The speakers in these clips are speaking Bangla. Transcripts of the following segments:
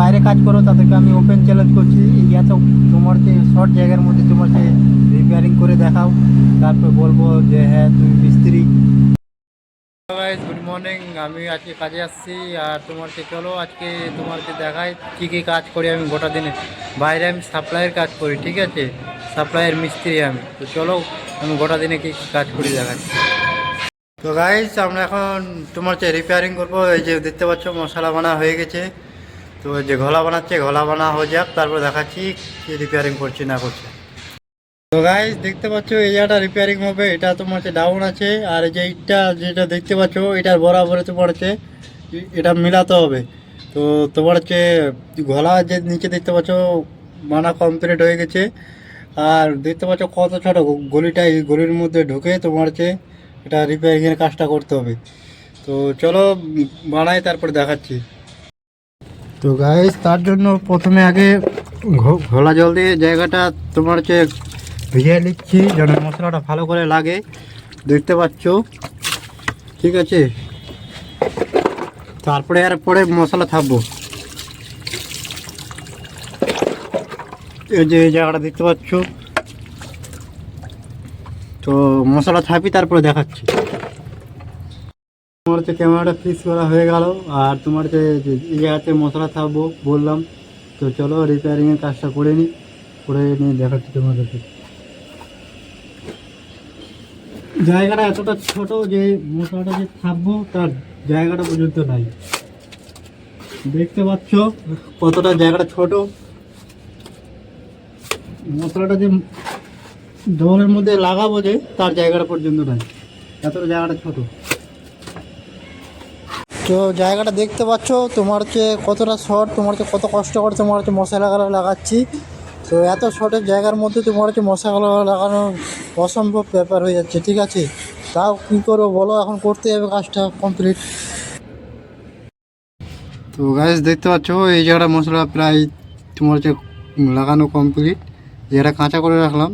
বাইরে কাজ করো তাদেরকে আমি ওপেন চ্যালেঞ্জ করছি, এত তোমার যে শর্ট জায়গার মধ্যে তোমার যে রিপেয়ারিং করে দেখাও, তারপর বলবো যে হ্যাঁ তুমি মিস্ত্রি। গুড মর্নিং, আমি আজকে কাজে আসছি আর তোমাকে চলো আজকে তোমাকে দেখাই কী কী কাজ করি আমি গোটা দিনে। বাইরে আমি সাপ্লাইয়ের কাজ করি, ঠিক আছে, সাপ্লাইয়ের মিস্ত্রি আমি। তো চলো আমি গোটা দিনে কী কী কাজ করি দেখাচ্ছি। তো গাইস আমরা এখন তোমার যে রিপেয়ারিং করবো, এই যে দেখতে পাচ্ছ মশলা বানা হয়ে গেছে। তো যে ঘোলা বানাচ্ছে, ঘোলা বানা হয়ে যাক, তারপর দেখাচ্ছি কি রিপেয়ারিং করছি না করছে। তো গাইস দেখতে পাচ্ছ এই জায়গাটা রিপেয়ারিং হবে, এটা তোমার হচ্ছে ডাউন আছে, আর এই যে ইটটা যেটা দেখতে পাচ্ছ এটার বরাবরে তোমার হচ্ছে এটা মিলাতে হবে। তো তোমার হচ্ছে ঘোলা যে নিচে দেখতে পাচ্ছ বানা কমপ্লিট হয়ে গেছে, আর দেখতে পাচ্ছ কত ছোটো গলিটা, এই গলির মধ্যে ঢুকে তোমার হচ্ছে এটা রিপেয়ারিংয়ের কাজটা করতে হবে। তো চলো বানাই তারপর দেখাচ্ছি। তো গাইস তার জন্য প্রথমে আগে ঘোলা জল দিয়ে জায়গাটা তোমার হচ্ছে ভিজিয়ে নিচ্ছি যেন মশলাটা ভালো করে লাগে, দেখতে পাচ্ছ, ঠিক আছে। তারপরে আর পরে মশলা থাকবো, এই যে এই জায়গাটা দেখতে পাচ্ছ। তো মশলা থাপি তারপরে দেখাচ্ছি। তোমার হচ্ছে ক্যামেরাটা ফিক্স করা হয়ে গেল, আর তোমার যে এই জায়গাতে মশলা থাকবো বললাম। তো চলো রিপেয়ারিংয়ের কাজটা করে নিয়ে দেখাচ্ছি তোমাদেরকে। জায়গাটা এতটা ছোট যে মশলাটা যে থাকবো তার জায়গাটা পর্যন্ত নাই, দেখতে পাচ্ছ কতটা জায়গাটা ছোট। মশলাটা যে জলের মধ্যে লাগাবো যে তার জায়গাটা পর্যন্ত নাই, এতটা জায়গাটা ছোট। তো জায়গাটা দেখতে পাচ্ছ তোমার হচ্ছে কতটা শর্ট, তোমার হচ্ছে কত কষ্ট করে তোমার হচ্ছে মশলাগুলো লাগাচ্ছি। তো এত শর্টের জায়গার মধ্যে তোমার হচ্ছে মশলাগুলো লাগানো অসম্ভব ব্যাপার হয়ে যাচ্ছে, ঠিক আছে। তাও কী করবো বলো, এখন করতে হবে কাজটা কমপ্লিট। তো গাইস দেখতে পাচ্ছ এই জায়গাটা মশলা প্রায় তোমার হচ্ছে লাগানো কমপ্লিট। জায়গাটা কাঁচা করে রাখলাম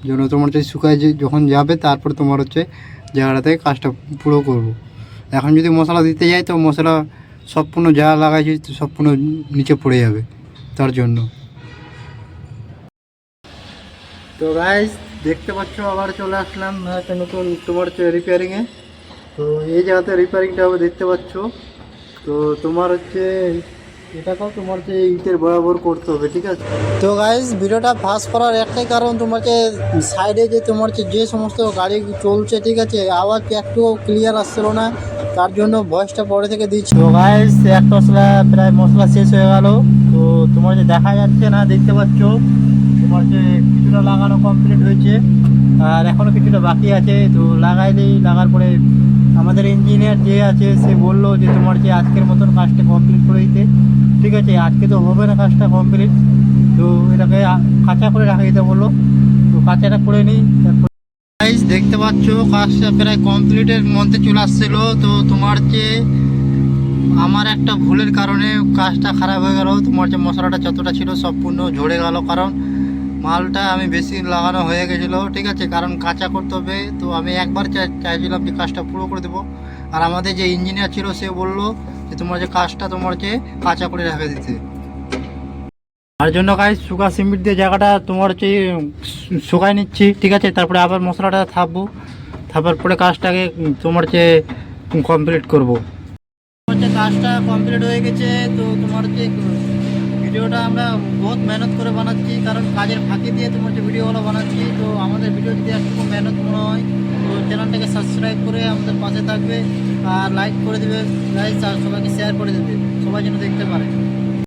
যেন তোমার হচ্ছে শুকায় যখন যাবে তারপর তোমার হচ্ছে জায়গাটাতে কাজটা পুরো করব। এখন যদি মশলা দিতে যাই তো মশলা সম্পূর্ণ যা লাগাইছি সম্পূর্ণ নিচে পড়ে যাবে, তার জন্য। তো গাইস দেখতে পাচ্ছ আবার চলে আসলাম একটা নতুন তোমার হচ্ছে রিপেয়ারিংয়ে। তো এই জায়গাতে রিপেয়ারিংটা হবে দেখতে পাচ্ছ। তো তোমার হচ্ছে এটাকেও তোমার হচ্ছে ইটের বরাবর করতে হবে, ঠিক আছে। তো গাইস ভিডিওটা ফাস্ট করার একটাই কারণ, তোমাকে সাইডে যে তোমার হচ্ছে যে সমস্ত গাড়ি চলছে, ঠিক আছে, আওয়াজ একটু ক্লিয়ার আসছিল না, তার জন্য ভয়েসটা পরে থেকে দিচ্ছি। তো গাইস এক মশলা প্রায় মশলা শেষ হয়ে গেল। তো তোমার যে দেখা যাচ্ছে না দেখতে পাচ্ছ তোমার যে কিছুটা লাগানো কমপ্লিট হয়েছে, আর এখনও কিছুটা বাকি আছে। তো লাগার পরে আমাদের ইঞ্জিনিয়ার যে আছে সে বললো যে তোমার যে আজকের মতন কাজটা কমপ্লিট করে দিতে, ঠিক আছে। আজকে তো হবে না কাজটা কমপ্লিট, তো এটাকে কাঁচা করে রাখা দিতে বললো। তো কাঁচাটা করে নিই তারপর। দেখতে পাচ্ছ কাজটা প্রায় কমপ্লিটের মধ্যে চলে আসছিলো। তো তোমার যে আমার একটা ভুলের কারণে কাজটা খারাপ হয়ে গেল, তোমার যে মশলাটা যতটা ছিল সম্পূর্ণ ঝরে গেল, কারণ মালটা আমি বেশি লাগানো হয়ে গেছিলো, ঠিক আছে, কারণ কাঁচা করতে হবে। তো আমি একবার চাইছিলাম যে কাজটা পুরো করে দেবো, আর আমাদের যে ইঞ্জিনিয়ার ছিল সে বললো যে তোমার যে কাজটা তোমার যে কাঁচা করে রেখে দিতে। তার জন্য গাইস শুকা সিমেন্ট দিয়ে জায়গাটা তোমার হচ্ছে শুকাই নিচ্ছি, ঠিক আছে। তারপরে আবার মশলাটা থাপার পরে কাজটাকে তোমার হচ্ছে কমপ্লিট করবো। হচ্ছে কাজটা কমপ্লিট হয়ে গেছে। তো তোমার হচ্ছে ভিডিওটা আমরা বহুত মেহনত করে বানাচ্ছি, কারণ কাজের ফাঁকি দিয়ে তোমার যে ভিডিওগুলো বানাচ্ছি। তো আমাদের ভিডিও যদি একটু মেহনত মনে হয় তো চ্যানেলটাকে সাবস্ক্রাইব করে আমাদের পাশে থাকবে, আর লাইক করে দেবে গাইস, আর সবাইকে শেয়ার করে দেবে, সবাই যেন দেখতে পারে।